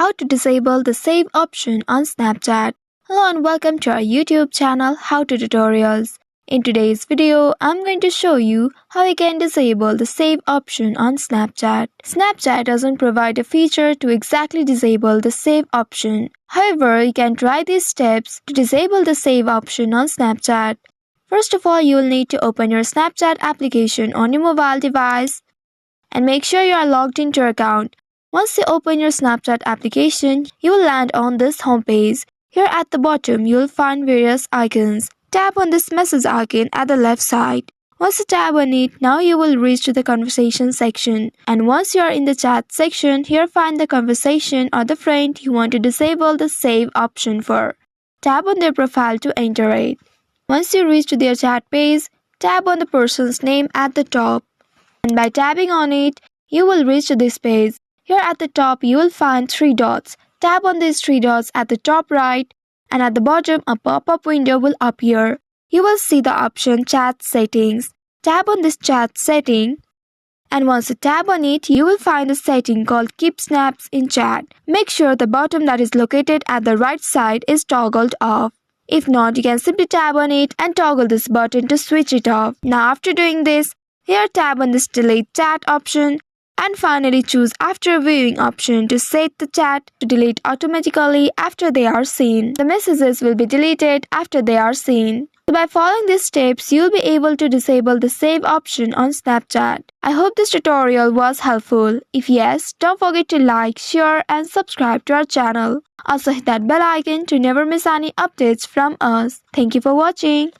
how to disable the save option on Snapchat. Hello and welcome to our YouTube channel How to Tutorials. In today's video, I'm going to show you how you can disable the save option on Snapchat. Snapchat doesn't provide a feature to exactly disable the save option. However, you can try these steps to disable the save option on Snapchat. First of all, you will need to open your Snapchat application on your mobile device and make sure you are logged into your account. Once you open your Snapchat application, you will land on this homepage. Here at the bottom, you will find various icons. Tap on this message icon at the left side. Once you tap on it, now you will reach to the conversation section. And once you are in the chat section, here find the conversation or the friend you want to disable the save option for. Tap on their profile to enter it. Once you reach to their chat page, tap on the person's name at the top. And by tapping on it, you will reach to this page. Here at the top, you will find 3 dots. Tap on these 3 dots at the top right, and at the bottom, a pop-up window will appear. You will see the option Chat Settings. Tap on this chat setting, and once you tap on it, you will find a setting called Keep Snaps in Chat. Make sure the button that is located at the right side is toggled off. If not, you can simply tap on it and toggle this button to switch it off. Now after doing this, here tap on this Delete Chat option and finally choose After Viewing option to set the chat to delete automatically after they are seen. The messages will be deleted after they are seen. So by following these steps, you'll be able to disable the save option on Snapchat. I hope this tutorial was helpful. If yes, don't forget to like, share and subscribe to our channel. Also hit that bell icon to never miss any updates from us. Thank you for watching.